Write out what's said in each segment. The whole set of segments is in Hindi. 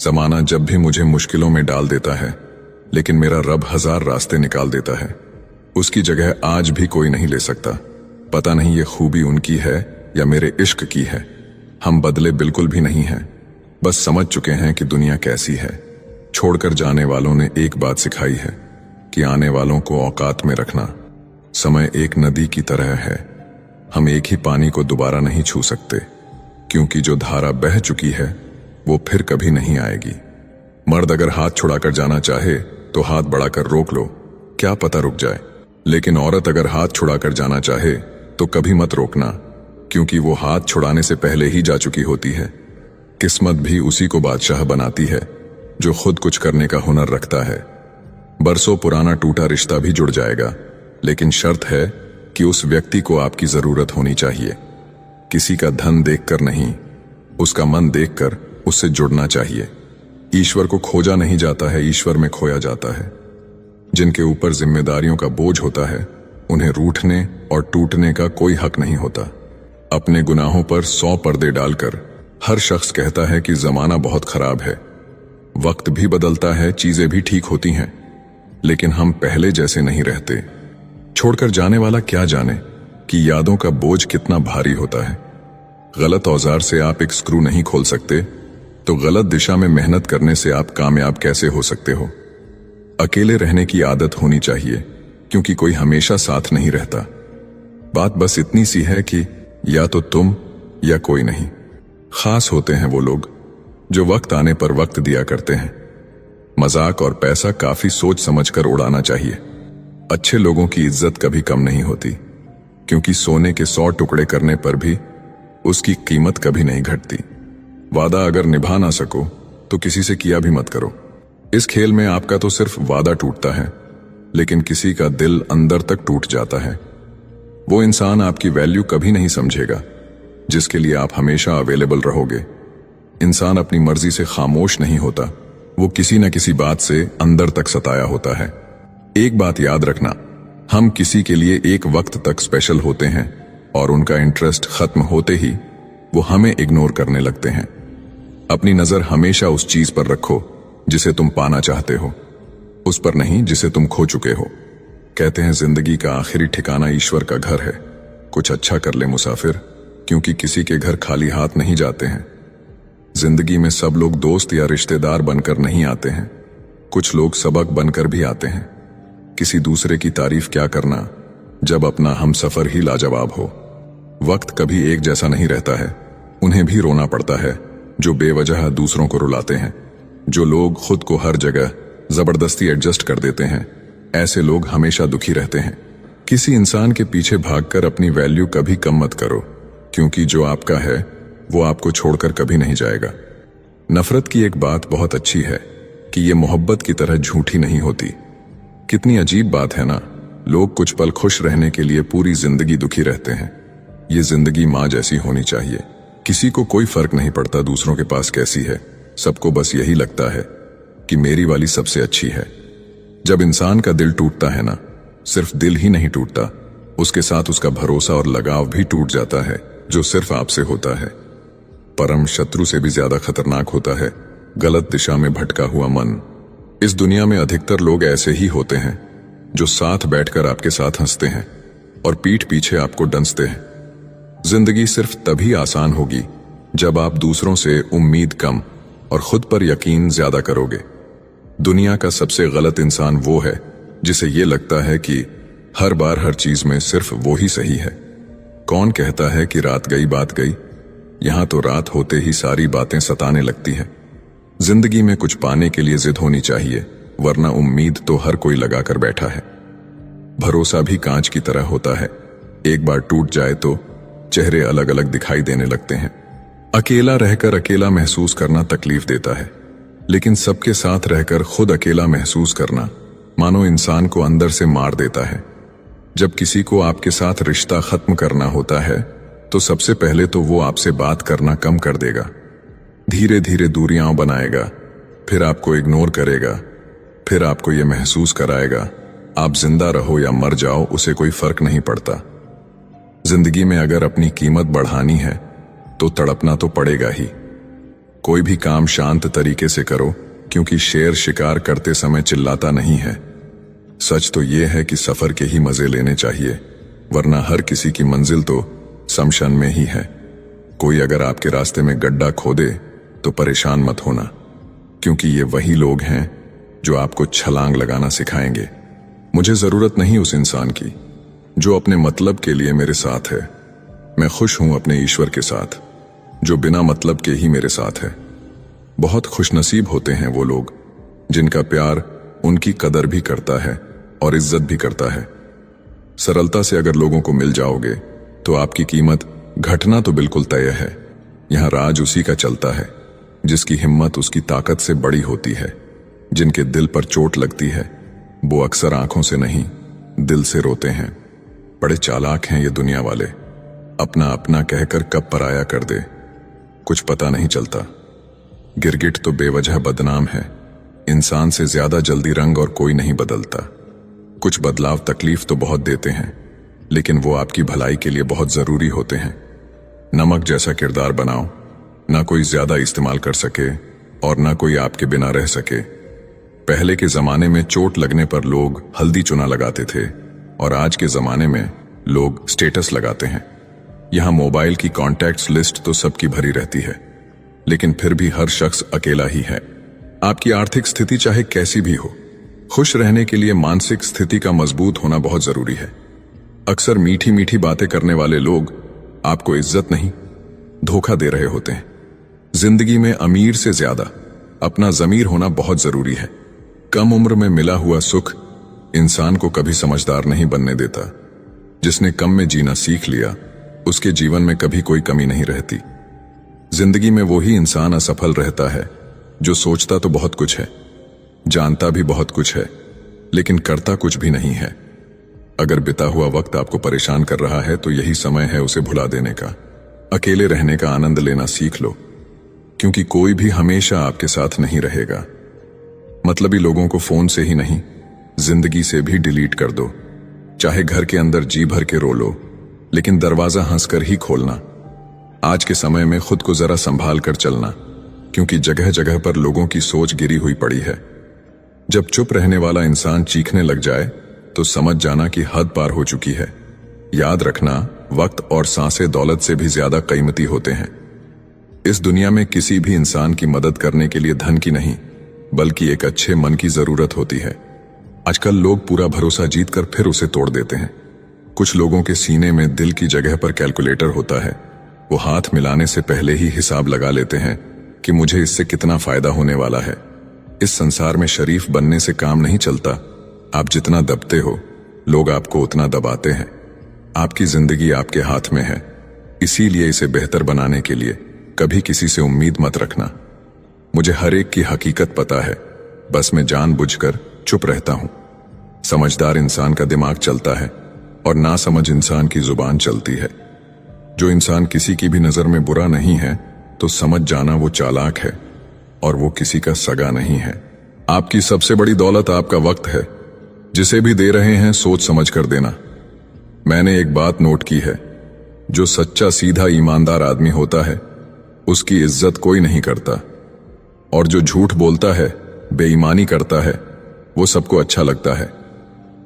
जमाना जब भी मुझे मुश्किलों में डाल देता है, लेकिन मेरा रब 1000 रास्ते निकाल देता है। उसकी जगह आज भी कोई नहीं ले सकता। पता नहीं ये खूबी उनकी है या मेरे इश्क की है। हम बदले बिल्कुल भी नहीं हैं, बस समझ चुके हैं कि दुनिया कैसी है। छोड़कर जाने वालों ने एक बात सिखाई है कि आने वालों को औकात में रखना। समय एक नदी की तरह है, हम एक ही पानी को दोबारा नहीं छू सकते, क्योंकि जो धारा बह चुकी है वो फिर कभी नहीं आएगी। मर्द अगर हाथ छुड़ाकर जाना चाहे तो हाथ बढ़ाकर रोक लो, क्या पता रुक जाए। लेकिन औरत अगर हाथ छुड़ाकर जाना चाहे तो कभी मत रोकना, क्योंकि वो हाथ छुड़ाने से पहले ही जा चुकी होती है। किस्मत भी उसी को बादशाह बनाती है जो खुद कुछ करने का हुनर रखता है। बरसों पुराना टूटा रिश्ता भी जुड़ जाएगा, लेकिन शर्त है कि उस व्यक्ति को आपकी जरूरत होनी चाहिए। किसी का धन देखकर नहीं, उसका मन देखकर उससे जुड़ना चाहिए। ईश्वर को खोजा नहीं जाता है, ईश्वर में खोया जाता है। जिनके ऊपर जिम्मेदारियों का बोझ होता है, उन्हें रूठने और टूटने का कोई हक नहीं होता। अपने गुनाहों पर 100 पर्दे डालकर हर शख्स कहता है कि जमाना बहुत खराब है। वक्त भी बदलता है, चीजें भी ठीक होती हैं, लेकिन हम पहले जैसे नहीं रहते। छोड़कर जाने वाला क्या जाने कि यादों का बोझ कितना भारी होता है। गलत औजार से आप एक स्क्रू नहीं खोल सकते, तो गलत दिशा में मेहनत करने से आप कामयाब कैसे हो सकते हो। अकेले रहने की आदत होनी चाहिए, क्योंकि कोई हमेशा साथ नहीं रहता। बात बस इतनी सी है कि या तो तुम या कोई नहीं। खास होते हैं वो लोग जो वक्त आने पर वक्त दिया करते हैं। मजाक और पैसा काफी सोच समझकर उड़ाना चाहिए। अच्छे लोगों की इज्जत कभी कम नहीं होती, क्योंकि सोने के 100 टुकड़े करने पर भी उसकी कीमत कभी नहीं घटती। वादा अगर निभा ना सको तो किसी से किया भी मत करो। इस खेल में आपका तो सिर्फ वादा टूटता है, लेकिन किसी का दिल अंदर तक टूट जाता है। वो इंसान आपकी वैल्यू कभी नहीं समझेगा जिसके लिए आप हमेशा अवेलेबल रहोगे। इंसान अपनी मर्जी से खामोश नहीं होता, वो किसी न किसी बात से अंदर तक सताया होता है। एक बात याद रखना, हम किसी के लिए एक वक्त तक स्पेशल होते हैं और उनका इंटरेस्ट खत्म होते ही वो हमें इग्नोर करने लगते हैं। अपनी नजर हमेशा उस चीज पर रखो जिसे तुम पाना चाहते हो, उस पर नहीं जिसे तुम खो चुके हो। कहते हैं जिंदगी का आखिरी ठिकाना ईश्वर का घर है। कुछ अच्छा कर ले मुसाफिर, क्योंकि किसी के घर खाली हाथ नहीं जाते हैं। जिंदगी में सब लोग दोस्त या रिश्तेदार बनकर नहीं आते हैं, कुछ लोग सबक बनकर भी आते हैं। किसी दूसरे की तारीफ क्या करना जब अपना हमसफर ही लाजवाब हो। वक्त कभी एक जैसा नहीं रहता है, उन्हें भी रोना पड़ता है जो बेवजह दूसरों को रुलाते हैं। जो लोग खुद को हर जगह जबरदस्ती एडजस्ट कर देते हैं, ऐसे लोग हमेशा दुखी रहते हैं। किसी इंसान के पीछे भागकर अपनी वैल्यू कभी कम मत करो, क्योंकि जो आपका है वो आपको छोड़कर कभी नहीं जाएगा। नफरत की एक बात बहुत अच्छी है कि ये मोहब्बत की तरह झूठी नहीं होती। कितनी अजीब बात है ना, लोग कुछ पल खुश रहने के लिए पूरी जिंदगी दुखी रहते हैं। ये जिंदगी माँ जैसी होनी चाहिए। किसी को कोई फर्क नहीं पड़ता दूसरों के पास कैसी है, सबको बस यही लगता है कि मेरी वाली सबसे अच्छी है। जब इंसान का दिल टूटता है ना, सिर्फ दिल ही नहीं टूटता, उसके साथ उसका भरोसा और लगाव भी टूट जाता है, जो सिर्फ आपसे होता है। परम शत्रु से भी ज्यादा खतरनाक होता है गलत दिशा में भटका हुआ मन। इस दुनिया में अधिकतर लोग ऐसे ही होते हैं जो साथ बैठकर आपके साथ हंसते हैं और पीठ पीछे आपको डंसते हैं। जिंदगी सिर्फ तभी आसान होगी जब आप दूसरों से उम्मीद कम और खुद पर यकीन ज्यादा करोगे। दुनिया का सबसे गलत इंसान वो है जिसे ये लगता है कि हर बार हर चीज में सिर्फ वो ही सही है। कौन कहता है कि रात गई बात गई? यहां तो रात होते ही सारी बातें सताने लगती हैं। जिंदगी में कुछ पाने के लिए जिद होनी चाहिए, वरना उम्मीद तो हर कोई लगाकर बैठा है। भरोसा भी कांच की तरह होता है, एक बार टूट जाए तो चेहरे अलग अलग दिखाई देने लगते हैं। अकेला रहकर अकेला महसूस करना तकलीफ देता है, लेकिन सबके साथ रहकर खुद अकेला महसूस करना मानो इंसान को अंदर से मार देता है। जब किसी को आपके साथ रिश्ता खत्म करना होता है तो सबसे पहले तो वो आपसे बात करना कम कर देगा, धीरे धीरे दूरियां बनाएगा, फिर आपको इग्नोर करेगा, फिर आपको ये महसूस कराएगा आप जिंदा रहो या मर जाओ उसे कोई फर्क नहीं पड़ता। जिंदगी में अगर अपनी कीमत बढ़ानी है तो तड़पना तो पड़ेगा ही। कोई भी काम शांत तरीके से करो, क्योंकि शेर शिकार करते समय चिल्लाता नहीं है। सच तो ये है कि सफर के ही मजे लेने चाहिए, वरना हर किसी की मंजिल तो शमशान में ही है। कोई अगर आपके रास्ते में गड्ढा खोदे तो परेशान मत होना, क्योंकि ये वही लोग हैं जो आपको छलांग लगाना सिखाएंगे। मुझे जरूरत नहीं उस इंसान की जो अपने मतलब के लिए मेरे साथ है। मैं खुश हूं अपने ईश्वर के साथ जो बिना मतलब के ही मेरे साथ है। बहुत खुशनसीब होते हैं वो लोग जिनका प्यार उनकी कदर भी करता है और इज्जत भी करता है। सरलता से अगर लोगों को मिल जाओगे तो आपकी कीमत घटना तो बिल्कुल तय है। यहां राज उसी का चलता है जिसकी हिम्मत उसकी ताकत से बड़ी होती है। जिनके दिल पर चोट लगती है वो अक्सर आंखों से नहीं दिल से रोते हैं। बड़े चालाक हैं ये दुनिया वाले, अपना अपना कहकर कब पराया कर दे कुछ पता नहीं चलता। गिरगिट तो बेवजह बदनाम है, इंसान से ज्यादा जल्दी रंग और कोई नहीं बदलता। कुछ बदलाव तकलीफ तो बहुत देते हैं, लेकिन वो आपकी भलाई के लिए बहुत जरूरी होते हैं। नमक जैसा किरदार बनाओ, ना कोई ज्यादा इस्तेमाल कर सके और ना कोई आपके बिना रह सके। पहले के जमाने में चोट लगने पर लोग हल्दी चुना लगाते थे और आज के जमाने में लोग स्टेटस लगाते हैं। यहां मोबाइल की कॉन्टैक्ट्स लिस्ट तो सबकी भरी रहती है, लेकिन फिर भी हर शख्स अकेला ही है। आपकी आर्थिक स्थिति चाहे कैसी भी हो, खुश रहने के लिए मानसिक स्थिति का मजबूत होना बहुत जरूरी है। अक्सर मीठी मीठी बातें करने वाले लोग आपको इज्जत नहीं धोखा दे रहे होते हैं। जिंदगी में अमीर से ज्यादा अपना जमीर होना बहुत जरूरी है। कम उम्र में मिला हुआ सुख इंसान को कभी समझदार नहीं बनने देता। जिसने कम में जीना सीख लिया उसके जीवन में कभी कोई कमी नहीं रहती। जिंदगी में वही इंसान असफल रहता है जो सोचता तो बहुत कुछ है, जानता भी बहुत कुछ है, लेकिन करता कुछ भी नहीं है। अगर बिता हुआ वक्त आपको परेशान कर रहा है तो यही समय है उसे भुला देने का। अकेले रहने का आनंद लेना सीख लो, क्योंकि कोई भी हमेशा आपके साथ नहीं रहेगा। मतलबी लोगों को फोन से ही नहीं, जिंदगी से भी डिलीट कर दो। चाहे घर के अंदर जी भर के रो लो, लेकिन दरवाजा हंसकर ही खोलना। आज के समय में खुद को जरा संभाल कर चलना, क्योंकि जगह जगह पर लोगों की सोच गिरी हुई पड़ी है। जब चुप रहने वाला इंसान चीखने लग जाए तो समझ जाना कि हद पार हो चुकी है। याद रखना, वक्त और सांसें दौलत से भी ज्यादा कीमती होते हैं। इस दुनिया में किसी भी इंसान की मदद करने के लिए धन की नहीं, बल्कि एक अच्छे मन की जरूरत होती है। आजकल लोग पूरा भरोसा जीतकर फिर उसे तोड़ देते हैं। कुछ लोगों के सीने में दिल की जगह पर कैलकुलेटर होता है। वो हाथ मिलाने से पहले ही हिसाब लगा लेते हैं कि मुझे इससे कितना फायदा होने वाला है। इस संसार में शरीफ बनने से काम नहीं चलता। आप जितना दबते हो, लोग आपको उतना दबाते हैं। आपकी जिंदगी आपके हाथ में है, इसीलिए इसे बेहतर बनाने के लिए कभी किसी से उम्मीद मत रखना। मुझे हर एक की हकीकत पता है, बस मैं जानबूझकर चुप रहता हूं। समझदार इंसान का दिमाग चलता है और नासमझ इंसान की जुबान चलती है। जो इंसान किसी की भी नजर में बुरा नहीं है तो समझ जाना वो चालाक है और वो किसी का सगा नहीं है। आपकी सबसे बड़ी दौलत आपका वक्त है। जिसे भी दे रहे हैं सोच समझ कर देना। मैंने एक बात नोट की है, जो सच्चा सीधा ईमानदार आदमी होता है उसकी इज्जत कोई नहीं करता, और जो झूठ बोलता है, बेईमानी करता है, वो सबको अच्छा लगता है।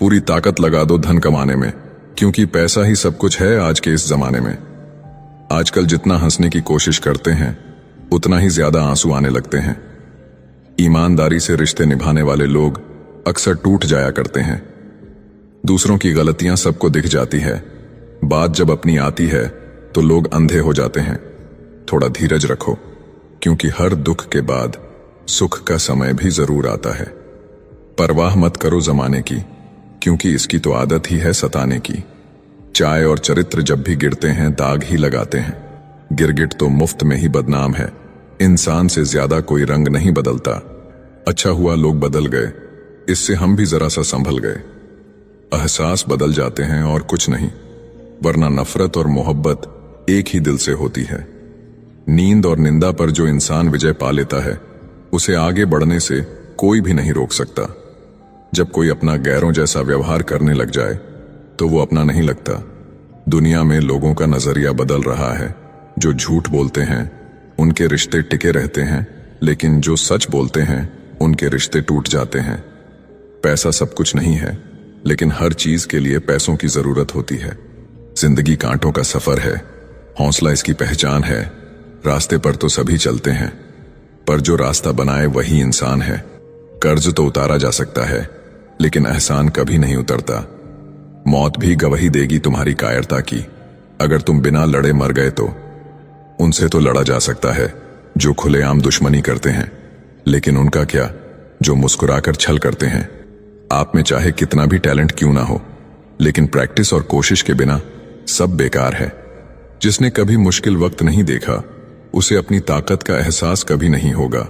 पूरी ताकत लगा दो धन कमाने में, क्योंकि पैसा ही सब कुछ है आज के इस जमाने में। आजकल जितना हंसने की कोशिश करते हैं उतना ही ज्यादा आंसू आने लगते हैं। ईमानदारी से रिश्ते निभाने वाले लोग अक्सर टूट जाया करते हैं। दूसरों की गलतियां सबको दिख जाती है, बात जब अपनी आती है तो लोग अंधे हो जाते हैं। थोड़ा धीरज रखो, क्योंकि हर दुख के बाद सुख का समय भी जरूर आता है। परवाह मत करो जमाने की, क्योंकि इसकी तो आदत ही है सताने की। चाय और चरित्र जब भी गिरते हैं दाग ही लगाते हैं। गिरगिट तो मुफ्त में ही बदनाम है। इंसान से ज्यादा कोई रंग नहीं बदलता। अच्छा हुआ लोग बदल गए, इससे हम भी जरा सा संभल गए। एहसास बदल जाते हैं और कुछ नहीं, वरना नफरत और मोहब्बत एक ही दिल से होती है। नींद और निंदा पर जो इंसान विजय पा लेता है उसे आगे बढ़ने से कोई भी नहीं रोक सकता। जब कोई अपना गैरों जैसा व्यवहार करने लग जाए तो वो अपना नहीं लगता। दुनिया में लोगों का नजरिया बदल रहा है। जो झूठ बोलते हैं उनके रिश्ते टिके रहते हैं, लेकिन जो सच बोलते हैं उनके रिश्ते टूट जाते हैं। पैसा सब कुछ नहीं है, लेकिन हर चीज के लिए पैसों की जरूरत होती है। जिंदगी कांटों का सफर है, हौसला इसकी पहचान है। रास्ते पर तो सभी चलते हैं, पर जो रास्ता बनाए वही इंसान है। कर्ज तो उतारा जा सकता है, लेकिन एहसान कभी नहीं उतरता। मौत भी गवाही देगी तुम्हारी कायरता की। अगर तुम बिना लड़े मर गए तो उनसे तो लड़ा जा सकता है जो खुलेआम दुश्मनी करते हैं, लेकिन उनका क्या जो मुस्कुराकर छल करते हैं। आप में चाहे कितना भी टैलेंट क्यों ना हो, लेकिन प्रैक्टिस और कोशिश के बिना सब बेकार है। जिसने कभी मुश्किल वक्त नहीं देखा, उसे अपनी ताकत का एहसास कभी नहीं होगा।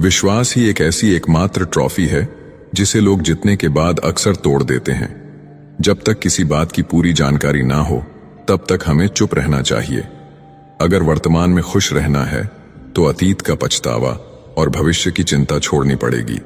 विश्वास ही एक ऐसी एकमात्र ट्रॉफी है जिसे लोग जीतने के बाद अक्सर तोड़ देते हैं। जब तक किसी बात की पूरी जानकारी ना हो, तब तक हमें चुप रहना चाहिए। अगर वर्तमान में खुश रहना है तो अतीत का पछतावा और भविष्य की चिंता छोड़नी पड़ेगी।